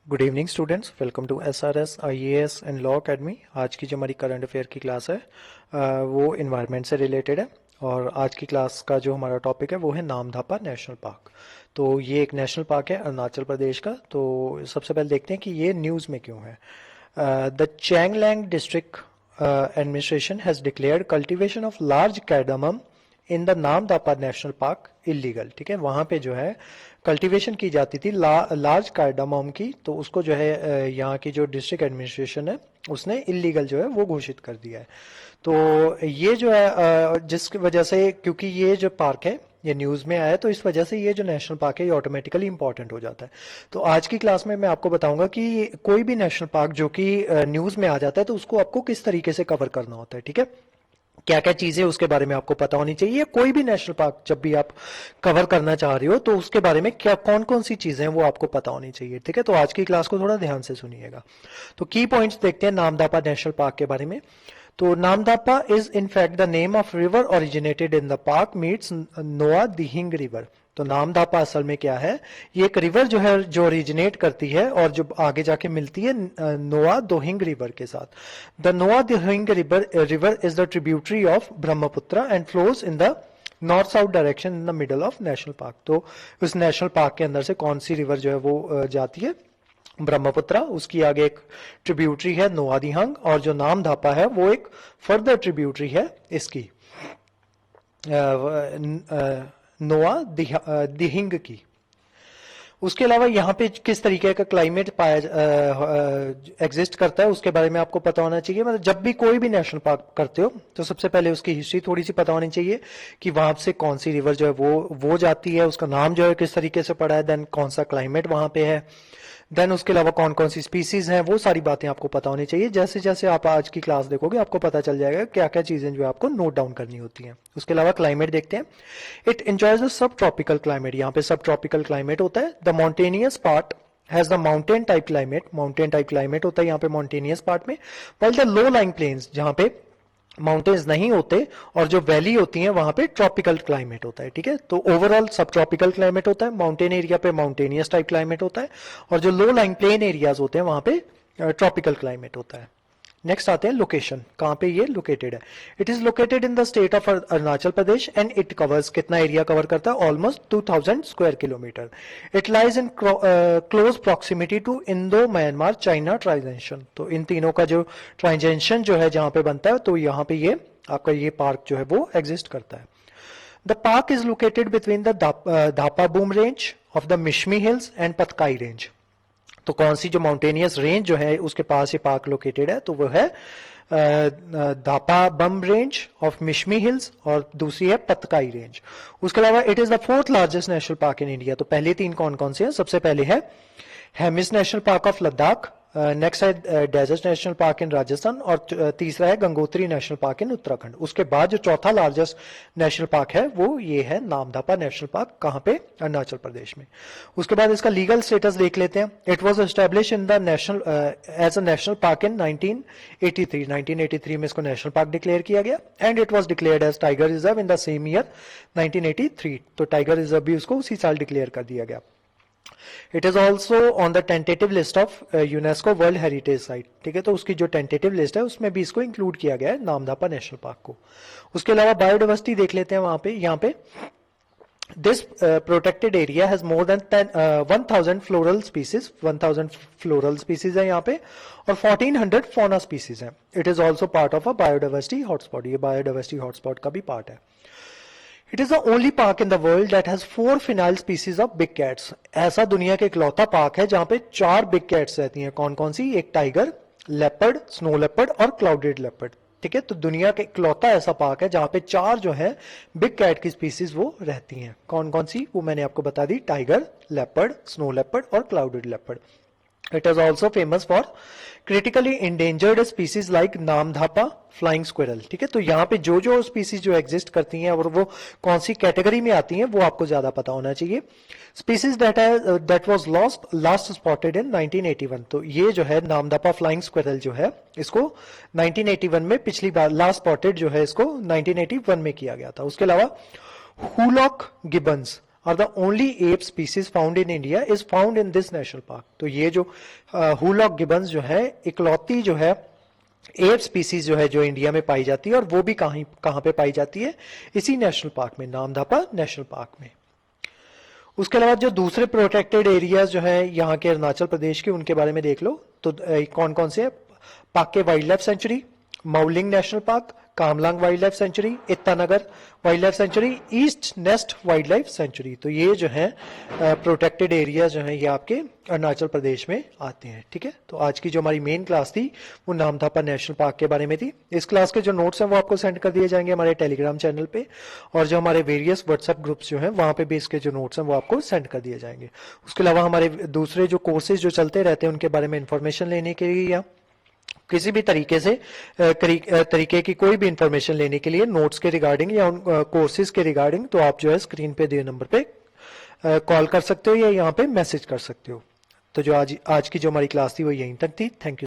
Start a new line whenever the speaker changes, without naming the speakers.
Good evening students, welcome to SRS IAS and law academy. आज की जो हमारी करंट अफेयर की क्लास है वो इन्वायरमेंट से रिलेटेड है। और आज की क्लास का जो हमारा टॉपिक है वो है नामदापा नेशनल पार्क। तो ये एक नेशनल पार्क है अरुणाचल प्रदेश का। तो सबसे पहले देखते हैं कि ये न्यूज़ में क्यों है। The Changlang district administration has declared cultivation of large cardamom in the Namdapha national park illegal. ठीक है, वहां पे जो है कल्टीवेशन की जाती थी लार्ज कार्डामम की, तो उसको जो है यहाँ की जो डिस्ट्रिक्ट एडमिनिस्ट्रेशन है उसने इलीगल जो है वो घोषित कर दिया है। तो ये जो है जिसकी वजह से, क्योंकि ये जो पार्क है ये न्यूज में आया है, तो इस वजह से ये जो नेशनल पार्क है ये ऑटोमेटिकली इंपॉर्टेंट हो जाता है। तो आज की क्लास में मैं आपको बताऊंगा कि कोई भी नेशनल पार्क जो कि न्यूज में आ जाता है तो उसको आपको किस तरीके से कवर करना होता है। ठीक है, क्या क्या चीजें उसके बारे में आपको पता होनी चाहिए। कोई भी नेशनल पार्क जब भी आप कवर करना चाह रहे हो तो उसके बारे में क्या कौन कौन सी चीजें हैं वो आपको पता होनी चाहिए। ठीक है, तो आज की क्लास को थोड़ा ध्यान से सुनिएगा। तो की पॉइंट्स देखते हैं नामदापा नेशनल पार्क के बारे में। तो Namdapha is in fact the name of river originated in the park meets नोआ दिहिंग रिवर। तो नामदापा असल में क्या है, ये एक रिवर जो है जो ओरिजिनेट करती है और जो आगे जाके मिलती है नोआ दोहिंग रिवर के साथ। The Noa Dihing river is the tributary of Brahmaputra and flows in the north south direction in the middle of national park. तो उस नेशनल पार्क के अंदर से कौन सी रिवर जो है वो जाती है, ब्रह्मपुत्र, उसकी आगे एक ट्रिब्यूटरी है नोआ दिहांग, और जो नामदापा है वो एक फर्दर ट्रिब्यूटरी है इसकी नोआ दिहिंग की। उसके अलावा यहाँ पे किस तरीके का क्लाइमेट पाया एग्जिस्ट करता है उसके बारे में आपको पता होना चाहिए। मतलब जब भी कोई भी नेशनल पार्क करते हो तो सबसे पहले उसकी हिस्ट्री थोड़ी सी पता होनी चाहिए कि वहां से कौन सी रिवर जो है वो जाती है, उसका नाम जो है किस तरीके से पड़ा है, देन कौन सा क्लाइमेट वहां पे है, देन उसके अलावा कौन कौन सी स्पीसीज हैं, वो सारी बातें आपको पता होनी चाहिए। जैसे जैसे आप आज की क्लास देखोगे आपको पता चल जाएगा क्या क्या चीजें जो है आपको नोट डाउन करनी होती हैं। उसके अलावा क्लाइमेट देखते हैं। इट एंजॉयज अ सब ट्रॉपिकल क्लाइमेट। यहाँ पे सब ट्रॉपिकल क्लाइमेट होता है। The mountainous part has the mountain type climate. Mountain type climate होता है यहाँ पे माउंटेनियस पार्ट में। While the low lying planes, जहाँ पे माउंटेन्स नहीं होते और जो वैली होती हैं वहां पे ट्रॉपिकल क्लाइमेट होता है। ठीक है, तो ओवरऑल सब ट्रॉपिकल क्लाइमेट होता है। माउंटेन एरिया पे माउंटेनियस टाइप क्लाइमेट होता है और जो लो लाइंग प्लेन एरियाज होते हैं वहां पे ट्रॉपिकल क्लाइमेट होता है। नेक्स्ट आते हैं लोकेशन, कहाँ पे ये लोकेटेड है। It is located in the state of Arunachal Pradesh and it covers, कितना एरिया कवर करता है, almost 2000 square kilometre. It lies in close proximity to Indo Myanmar China trijunction. तो इन तीनों का जो ट्रांजेंशन जो है जहां पे बनता है, तो यहाँ पे ये आपका ये पार्क जो है वो एग्जिस्ट करता है। The park is located between the Dapha Bum range of the Mishmi hills and Patkai range. तो कौन सी जो माउंटेनियस रेंज जो है उसके पास ये पार्क लोकेटेड है, तो वो है धापा बम रेंज ऑफ मिशमी हिल्स और दूसरी है पतकाई रेंज। उसके अलावा it is the fourth largest national park in India. तो पहले तीन कौन कौन से हैं, सबसे पहले है Hemis national park of Ladakh, next है desert national park in Rajasthan और तीसरा है Gangotri national park in Uttarakhand. उसके बाद जो चौथा लार्जेस्ट नेशनल पार्क है वो ये है नामदापा नेशनल पार्क, कहां पे, अरुणाचल प्रदेश में। उसके बाद इसका लीगल स्टेटस देख लेते हैं। It was establish in the national as a national park in 1983 में इसको नेशनल पार्क डिक्लेयर किया गया and it was declared as tiger reserve in the same year 1983। तो टाइगर रिजर्व भी उसको उसी साल डिक्लेयर कर दिया गया। It is also on the tentative list of UNESCO world heritage site. ठीक है, तो उसकी जो टेंटेटिव लिस्ट है उसमें भी इसको इंक्लूड किया गया है नामदापा नेशनल पार्क को। उसके अलावा बायोडाइवर्सिटी देख लेते हैं वहां पे। यहाँ पे this protected area has more than 1000 floral species, 1000 floral species है यहाँ पे और 1400 फौना स्पीसीज है। It is also part of a biodiversity hotspot. ये बायोडाइवर्सिटी हॉटस्पॉट का भी पार्ट है। It is the only park in the world that has 4 phenyl species of big cats. ऐसा दुनिया का इकलौता पार्क है जहां पे 4 बिग कैट्स रहती हैं। कौन कौन सी, एक टाइगर, लेपर्ड, स्नो लेपर्ड और क्लाउडेड लेपर्ड। ठीक है, तो दुनिया का इकलौता ऐसा पार्क है जहां पे 4 जो है बिग कैट की स्पीसीज वो रहती हैं। कौन कौन सी, वो मैंने आपको बता दी, टाइगर, लेपर्ड, स्नो लेपर्ड और clouded leopard. It is also famous for critically endangered species like Namdapha flying squirrel. ठीक है, तो यहाँ पे जो जो स्पीसीज जो एग्जिस्ट करती हैं और वो कौन सी कैटेगरी में आती हैं वो आपको ज्यादा पता होना चाहिए। Species that was last spotted in 1981। तो ये जो है नामधापा फ्लाइंग स्क्विरल जो है इसको 1981 में पिछली बार लास्ट स्पॉटेड जो है इसको 1981 में किया गया था। उसके अलावा hoolock Gibbons are the only ape species found in India is found in this national park। तो ये जो हुलॉक गिबन्स जो है इकलौती जो है एप स्पीसीज जो है जो इंडिया में पाई जाती है, और वो भी कहाँ पे पाई जाती है, इसी नेशनल पार्क में, नामदफा नेशनल पार्क में। उसके अलावा जो दूसरे प्रोटेक्टेड एरियाज जो है यहाँ के अरुणाचल प्रदेश के, उनके बारे में देख लो। तो कौन कौन से है, Pakke wildlife sanctuary, Mouling national park, Kamlang wildlife sanctuary, Itanagar wildlife sanctuary, Eaglenest wildlife sanctuary. तो ये जो है प्रोटेक्टेड एरिया जो है ये आपके अरुणाचल प्रदेश में आते हैं। ठीक है, तो आज की जो हमारी मेन क्लास थी वो नामदफा नेशनल पार्क के बारे में थी। इस क्लास के जो नोट्स हैं वो आपको सेंड कर दिए जाएंगे हमारे टेलीग्राम चैनल पे, और जो हमारे वेरियस व्हाट्सएप ग्रुप्स जो हैं वहाँ पे भी इसके जो नोट्स हैं वो आपको सेंड कर दिए जाएंगे। उसके अलावा हमारे दूसरे जो कोर्सेज जो चलते रहते हैं उनके बारे में इंफॉर्मेशन लेने के लिए या किसी भी तरीके से तरीके की कोई भी इंफॉर्मेशन लेने के लिए नोट्स के रिगार्डिंग या उन कोर्सेज के रिगार्डिंग, तो आप जो है स्क्रीन पे दिए नंबर पे कॉल कर सकते हो या यहाँ पे मैसेज कर सकते हो। तो जो आज की जो हमारी क्लास थी वो यहीं तक थी। Thank you.